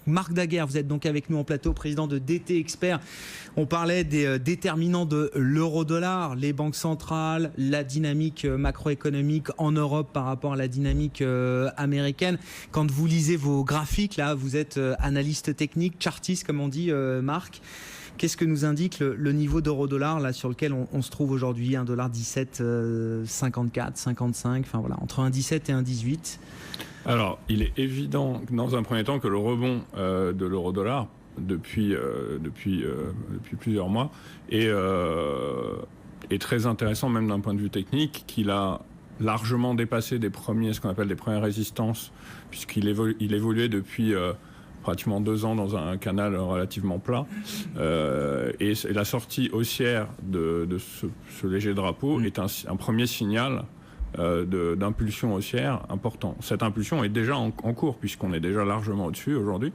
Marc Daguerre, vous êtes donc avec nous en plateau, président de DT Expert. On parlait des déterminants de l'euro-dollar, les banques centrales, la dynamique macroéconomique en Europe par rapport à la dynamique américaine. Quand vous lisez vos graphiques, là, vous êtes analyste technique, chartiste, comme on dit, Marc. Qu'est-ce que nous indique le niveau d'euro-dollar là sur lequel on se trouve aujourd'hui, 1,17 54, 55, enfin voilà, entre 1,17 et 1,18. Alors, il est évident, dans un premier temps, que le rebond de l'euro-dollar depuis plusieurs mois est très intéressant, même d'un point de vue technique, qu'il a largement dépassé ce qu'on appelle des premières résistances, puisqu'il évoluait depuis pratiquement 2 ans dans un canal relativement plat. Et la sortie haussière de ce léger drapeau est un premier signal d'impulsion haussière important. Cette impulsion est déjà en cours, puisqu'on est déjà largement au-dessus aujourd'hui.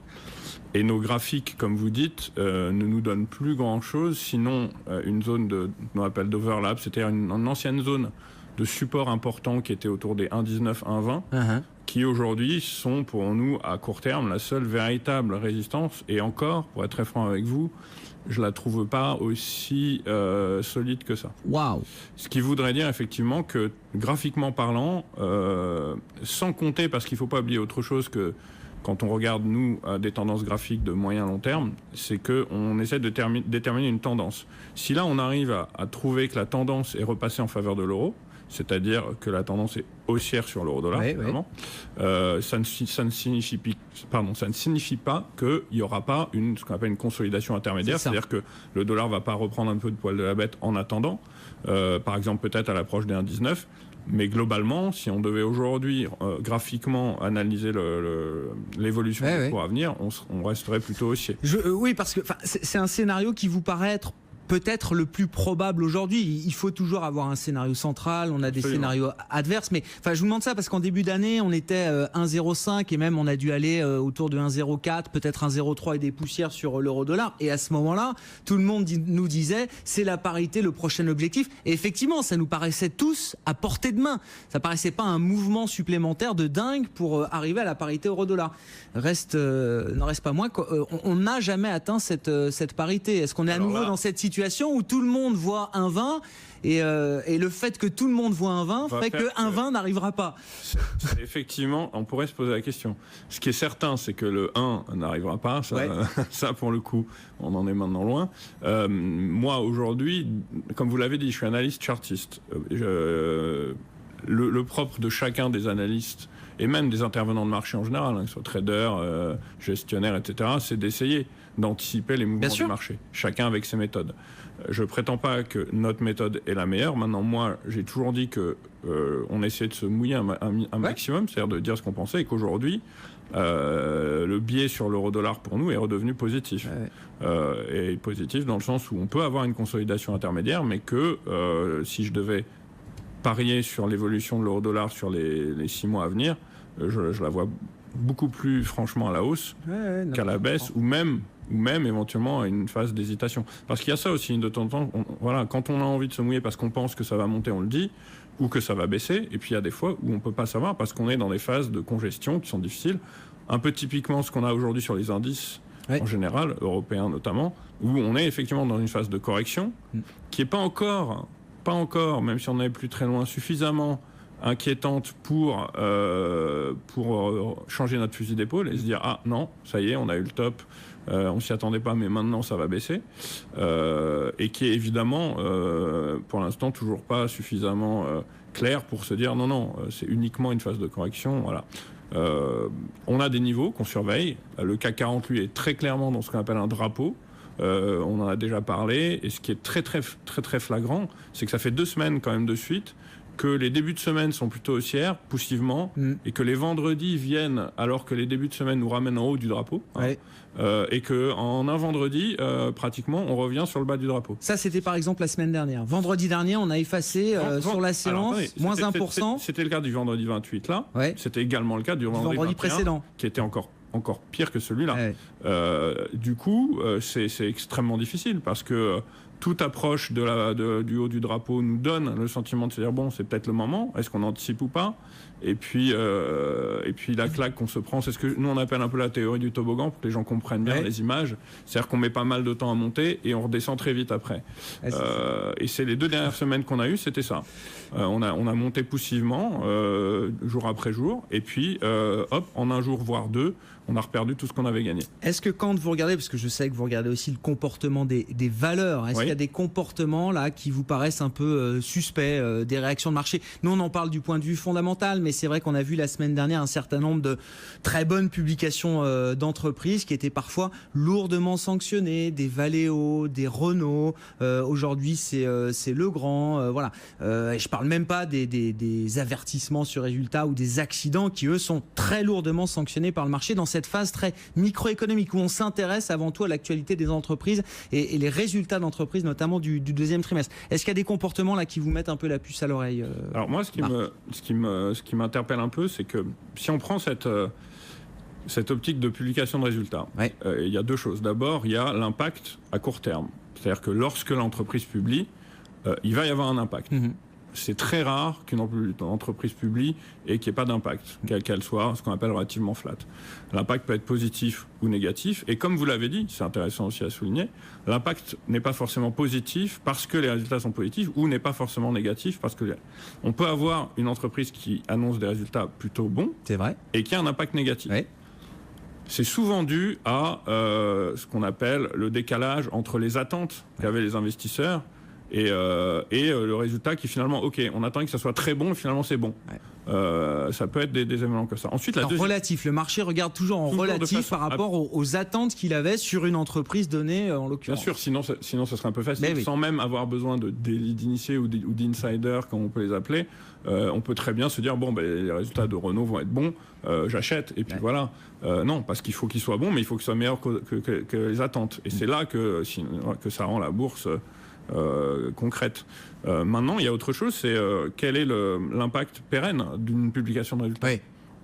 Et nos graphiques, comme vous dites, ne nous donnent plus grand-chose, sinon une zone qu'on appelle d'overlap, c'est-à-dire une ancienne zone de support important qui était autour des 1,19, 1,20, qui aujourd'hui sont pour nous, à court terme, la seule véritable résistance. Et encore, pour être très franc avec vous, je la trouve pas aussi solide que ça. Waouh. Ce qui voudrait dire effectivement que, graphiquement parlant, sans compter, parce qu'il faut pas oublier autre chose que quand on regarde, nous, des tendances graphiques de moyen long terme, c'est qu'on essaie de déterminer une tendance. Si là, on arrive à trouver que la tendance est repassée en faveur de l'euro, c'est-à-dire que la tendance est haussière sur l'euro-dollar, évidemment, ça ne signifie pas qu'il n'y aura pas ce qu'on appelle une consolidation intermédiaire, c'est-à-dire que le dollar ne va pas reprendre un peu de poil de la bête en attendant, par exemple peut-être à l'approche des 1,19, mais globalement, si on devait aujourd'hui graphiquement analyser l'évolution du cours à venir, on resterait plutôt haussier. Oui, parce que c'est un scénario qui vous paraît être peut-être le plus probable aujourd'hui. Il faut toujours avoir un scénario central, on a des scénarios adverses, mais je vous demande ça parce qu'en début d'année, on était 1,05 et même on a dû aller autour de 1,04, peut-être 1,03 et des poussières sur l'euro-dollar. Et à ce moment-là, tout le monde nous disait, c'est la parité, le prochain objectif. Et effectivement, ça nous paraissait tous à portée de main. Ça paraissait pas un mouvement supplémentaire de dingue pour arriver à la parité euro-dollar. N'en reste pas moins qu'on n'a jamais atteint cette parité. Est-ce qu'on est à nouveau dans cette situation où tout le monde voit 1,20 et le fait que tout le monde voit 1,20 fait que 1,20 n'arrivera pas? Effectivement, on pourrait se poser la question. Ce qui est certain, c'est que le 1 n'arrivera pas. Ça, pour le coup, on en est maintenant loin. Moi, aujourd'hui, comme vous l'avez dit, je suis analyste chartiste. Le propre de chacun des analystes et même des intervenants de marché en général, que ce soit traders, gestionnaires, etc., c'est d'essayer d'anticiper les mouvements du marché, chacun avec ses méthodes. Je prétends pas que notre méthode est la meilleure. Maintenant, moi, j'ai toujours dit que on essayait de se mouiller un maximum, c'est-à-dire de dire ce qu'on pensait, et qu'aujourd'hui, le biais sur l'euro-dollar pour nous est redevenu positif. Et positif dans le sens où on peut avoir une consolidation intermédiaire, mais que si je devais parier sur l'évolution de l'euro-dollar sur les 6 mois à venir, je la vois beaucoup plus franchement à la hausse qu'à la baisse, ou même éventuellement à une phase d'hésitation. Parce qu'il y a ça aussi de temps en temps. Quand on a envie de se mouiller parce qu'on pense que ça va monter, on le dit, ou que ça va baisser. Et puis il y a des fois où on peut pas savoir parce qu'on est dans des phases de congestion qui sont difficiles. Un peu typiquement ce qu'on a aujourd'hui sur les indices, en général, européens notamment, où on est effectivement dans une phase de correction qui est pas encore, même si on n'est plus très loin, suffisamment inquiétante pour changer notre fusil d'épaule et se dire ah non, ça y est, on a eu le top, on s'y attendait pas, mais maintenant ça va baisser, et qui est évidemment pour l'instant toujours pas suffisamment clair pour se dire non, c'est uniquement une phase de correction. Voilà. On a des niveaux qu'on surveille. Le CAC 40 lui est très clairement dans ce qu'on appelle un drapeau. On en a déjà parlé, et ce qui est très très très très flagrant, c'est que ça fait 2 semaines quand même de suite que les débuts de semaine sont plutôt haussières, poussivement, et que les vendredis viennent alors que les débuts de semaine nous ramènent en haut du drapeau, et qu'en un vendredi, pratiquement, on revient sur le bas du drapeau. Ça, c'était par exemple la semaine dernière. Vendredi dernier, on a effacé sur la séance, moins 1%. C'était le cas du vendredi 28, là. C'était également le cas du vendredi 21, précédent, qui était encore pire que celui-là. Du coup, c'est extrêmement difficile parce que toute approche du haut du drapeau nous donne le sentiment de se dire bon, c'est peut-être le moment, est-ce qu'on anticipe ou pas? Et puis la claque qu'on se prend, c'est ce que nous on appelle un peu la théorie du toboggan, pour que les gens comprennent bien les images. C'est-à-dire qu'on met pas mal de temps à monter et on redescend très vite après. Et c'est les 2 dernières semaines qu'on a eues, c'était ça. On a monté poussivement, jour après jour, et puis hop, en un jour, voire 2, on a reperdu tout ce qu'on avait gagné. Est-ce que quand vous regardez, parce que je sais que vous regardez aussi le comportement des valeurs, est-ce qu'il y a des comportements là qui vous paraissent un peu suspects, des réactions de marché? Nous, on en parle du point de vue fondamental, mais c'est vrai qu'on a vu la semaine dernière un certain nombre de très bonnes publications d'entreprises qui étaient parfois lourdement sanctionnées, des Valeo, des Renault, aujourd'hui c'est Legrand, voilà. Et je parle même pas des avertissements sur résultats ou des accidents qui, eux, sont très lourdement sanctionnés par le marché dans cette phase très microéconomique où on s'intéresse avant tout à l'actualité des entreprises et les résultats d'entreprises, notamment du deuxième trimestre. Est-ce qu'il y a des comportements là qui vous mettent un peu la puce à l'oreille? Alors moi, ce qui m'interpelle un peu, c'est que si on prend cette optique de publication de résultats, il y a 2 choses. D'abord, il y a l'impact à court terme. C'est-à-dire que lorsque l'entreprise publie, il va y avoir un impact. C'est très rare qu'une entreprise publie et qu'il n'y ait pas d'impact, qu'elle soit ce qu'on appelle relativement flat. L'impact peut être positif ou négatif, et comme vous l'avez dit, c'est intéressant aussi à souligner, l'impact n'est pas forcément positif parce que les résultats sont positifs, ou n'est pas forcément négatif parce que... On peut avoir une entreprise qui annonce des résultats plutôt bons, c'est vrai, et qui a un impact négatif. C'est souvent dû à ce qu'on appelle le décalage entre les attentes qu'avaient les investisseurs et le résultat qui finalement, ok, on attendait que ça soit très bon, et finalement c'est bon. Ça peut être des éléments comme ça. Ensuite, relatif, le marché regarde toujours en relatif par rapport aux attentes qu'il avait sur une entreprise donnée, en l'occurrence. Bien sûr, sinon ça serait un peu facile. Sans même avoir besoin d'initiés ou d'insiders, comme on peut les appeler, on peut très bien se dire, bon, les résultats de Renault vont être bons, j'achète, et puis voilà. Non, parce qu'il faut qu'ils soient bons, mais il faut qu'ils soient meilleurs que les attentes. Et c'est là que ça rend la bourse... concrète. Maintenant, il y a autre chose, c'est quel est l'impact pérenne d'une publication de résultats.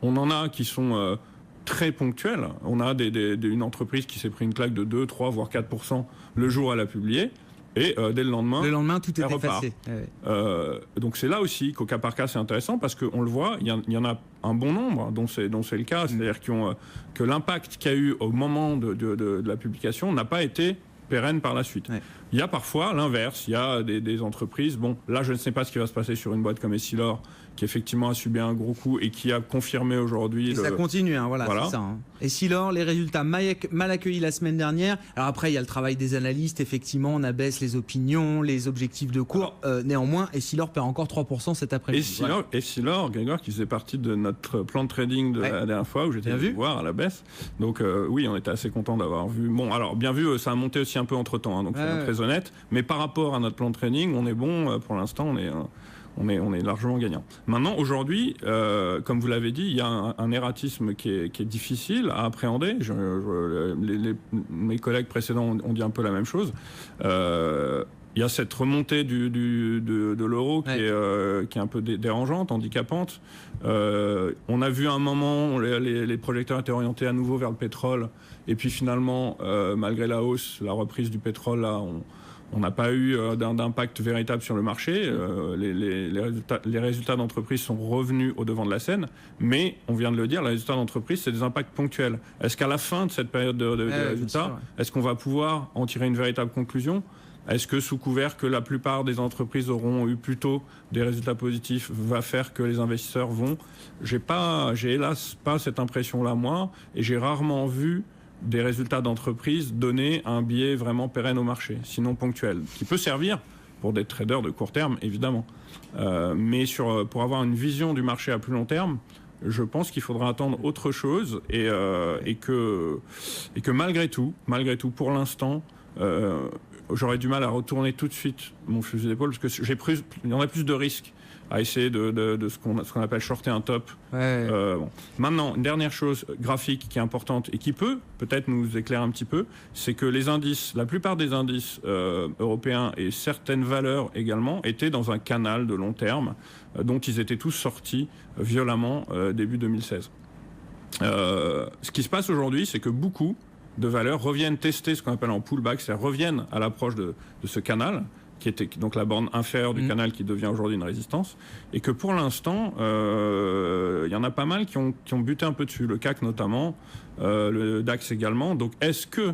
On en a qui sont très ponctuels. On a une entreprise qui s'est pris une claque de 2, 3, voire 4% le jour où elle a publié, et dès le lendemain, tout est effacé. Donc c'est là aussi qu'au cas par cas, c'est intéressant, parce qu'on le voit, il y en a un bon nombre dont c'est le cas, c'est-à-dire que l'impact qu'il y a eu au moment de la publication n'a pas été pérenne par la suite. Il y a parfois l'inverse, il y a des entreprises, bon, là je ne sais pas ce qui va se passer sur une boîte comme Essilor, qui effectivement a subi un gros coup et qui a confirmé aujourd'hui... Ça continue, voilà. C'est ça. Essilor, les résultats mal accueillis la semaine dernière. Alors après, il y a le travail des analystes, effectivement, on abaisse les opinions, les objectifs de cours. Néanmoins, Essilor perd encore 3% cet après-midi. Essilor, Grégoire, qui faisait partie de notre plan de trading de la dernière fois, où j'étais venu voir à la baisse. Donc oui, on était assez content d'avoir vu. Bon, alors bien vu, ça a monté aussi un peu entre-temps, donc c'est très honnête. Mais par rapport à notre plan de trading, on est bon, pour l'instant, on est largement gagnant. Maintenant, aujourd'hui, comme vous l'avez dit, il y a un erratisme qui est difficile à appréhender. Mes collègues précédents ont dit un peu la même chose. Il y a cette remontée de l'euro qui est un peu dérangeante, handicapante. On a vu à un moment, les projecteurs étaient orientés à nouveau vers le pétrole. Et puis finalement, malgré la hausse, la reprise du pétrole, là, on n'a pas eu d'impact véritable sur le marché. Les résultats d'entreprise sont revenus au devant de la scène. Mais, on vient de le dire, les résultats d'entreprise, c'est des impacts ponctuels. Est-ce qu'à la fin de cette période de résultats, est-ce qu'on va pouvoir en tirer une véritable conclusion ? Est-ce que sous couvert que la plupart des entreprises auront eu plutôt des résultats positifs va faire que les investisseurs vont ? J'ai hélas pas cette impression-là, moi, et j'ai rarement vu des résultats d'entreprise donner un biais vraiment pérenne au marché, sinon ponctuel, qui peut servir pour des traders de court terme, évidemment. Mais pour avoir une vision du marché à plus long terme, je pense qu'il faudra attendre autre chose et que malgré tout, pour l'instant, j'aurais du mal à retourner tout de suite mon fusil d'épaule parce que il y en a plus de risques à essayer de ce qu'on appelle shorter un top. Bon. Maintenant, une dernière chose graphique qui est importante et qui peut-être nous éclairer un petit peu, c'est que les indices, la plupart des indices européens et certaines valeurs également étaient dans un canal de long terme dont ils étaient tous sortis violemment début 2016. Ce qui se passe aujourd'hui, c'est que beaucoup de valeurs reviennent tester ce qu'on appelle en pullback, c'est-à-dire reviennent à l'approche de ce canal, qui était donc la borne inférieure du canal qui devient aujourd'hui une résistance, et que pour l'instant, il y en a pas mal qui ont buté un peu dessus, le CAC notamment, le DAX également. Donc est-ce que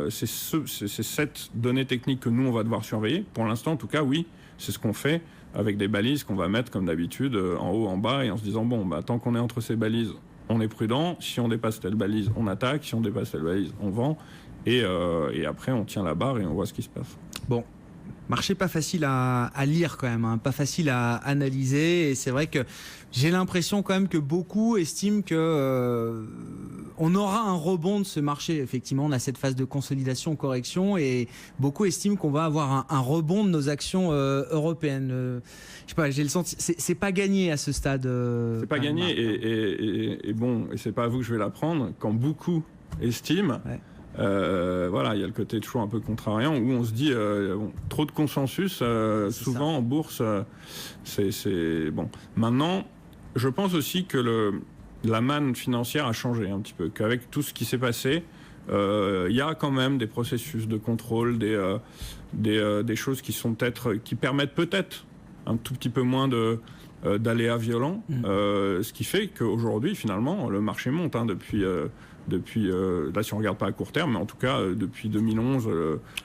c'est cette donnée technique que nous, on va devoir surveiller? Pour l'instant, en tout cas, oui, c'est ce qu'on fait avec des balises qu'on va mettre comme d'habitude en haut, en bas, et en se disant, bon, bah, tant qu'on est entre ces balises, on est prudent. Si on dépasse telle balise, on attaque. Si on dépasse telle balise, on vend. Et après, on tient la barre et on voit ce qui se passe. Bon, marché pas facile à lire quand même, hein, pas facile à analyser. Et c'est vrai que j'ai l'impression quand même que beaucoup estiment que on aura un rebond de ce marché. Effectivement, on a cette phase de consolidation, correction, et beaucoup estiment qu'on va avoir un rebond de nos actions européennes. Je sais pas, j'ai le sentiment, c'est pas gagné à ce stade. C'est pas gagné, et bon, et c'est pas à vous que je vais l'apprendre. Quand beaucoup estiment. Ouais. Voilà, il y a le côté toujours un peu contrariant où on se dit trop de consensus souvent ça. En bourse c'est bon. Maintenant, je pense aussi que la manne financière a changé un petit peu, qu'avec tout ce qui s'est passé, il y a quand même des processus de contrôle, des choses qui permettent peut-être un tout petit peu moins d'aléas violents, ce qui fait qu'aujourd'hui finalement le marché monte depuis là, si on regarde pas à court terme, mais en tout cas depuis 2011.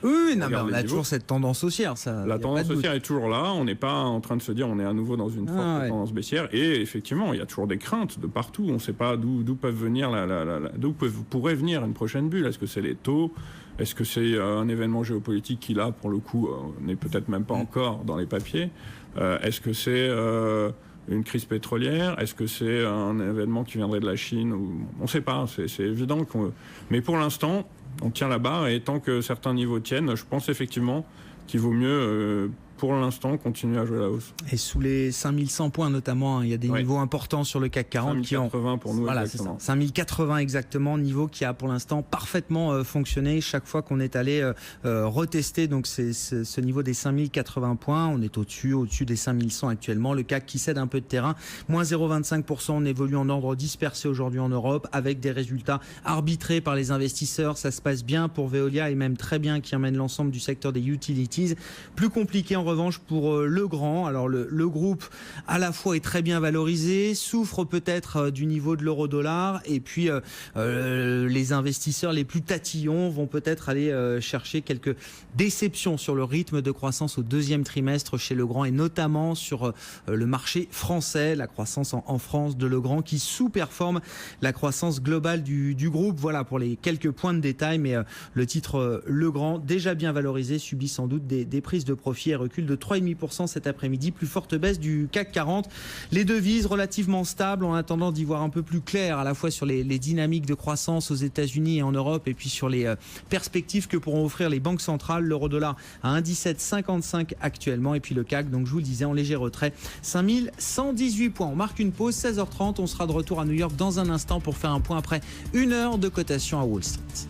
Oui, non, mais on a toujours cette tendance haussière. La tendance haussière est toujours là. On n'est pas en train de se dire on est à nouveau dans une forte tendance baissière. Et effectivement, il y a toujours des craintes de partout. On ne sait pas d'où peuvent venir d'où pourrait venir une prochaine bulle. Est-ce que c'est les taux? Est-ce que c'est un événement géopolitique qui, là, pour le coup, n'est peut-être même pas encore dans les papiers? Est-ce que c'est une crise pétrolière? Est-ce que c'est un événement qui viendrait de la Chine? On ne sait pas, c'est évident. Mais pour l'instant, on tient la barre, et tant que certains niveaux tiennent, je pense effectivement qu'il vaut mieux, pour l'instant, continuer à jouer la hausse. Et sous les 5100 points notamment, il y a des niveaux importants sur le CAC 40 5080 pour nous. Voilà, exactement. 5080 exactement, niveau qui a pour l'instant parfaitement fonctionné chaque fois qu'on est allé retester. Donc c'est ce niveau des 5080 points. On est au-dessus des 5100 actuellement. Le CAC qui cède un peu de terrain, moins 0,25%. On évolue en ordre dispersé aujourd'hui en Europe, avec des résultats arbitrés par les investisseurs. Ça se passe bien pour Veolia, et même très bien, qui emmène l'ensemble du secteur des utilities. Plus compliqué en revanche pour Legrand. Alors le groupe à la fois est très bien valorisé, souffre peut-être du niveau de l'euro-dollar, et puis les investisseurs les plus tatillons vont peut-être aller chercher quelques déceptions sur le rythme de croissance au deuxième trimestre chez Legrand, et notamment sur le marché français, la croissance en France de Legrand qui sous-performe la croissance globale du groupe. Voilà pour les quelques points de détail, mais le titre Legrand, déjà bien valorisé, subit sans doute des prises de profit et recule de 3,5% cet après-midi. Plus forte baisse du CAC 40. Les devises relativement stables en attendant d'y voir un peu plus clair, à la fois sur les dynamiques de croissance aux États-Unis et en Europe, et puis sur les perspectives que pourront offrir les banques centrales. L'euro-dollar à 1,1755 actuellement, et puis le CAC, donc je vous le disais, en léger retrait, 5118 points. On marque une pause, 16h30. On sera de retour à New York dans un instant pour faire un point après une heure de cotation à Wall Street.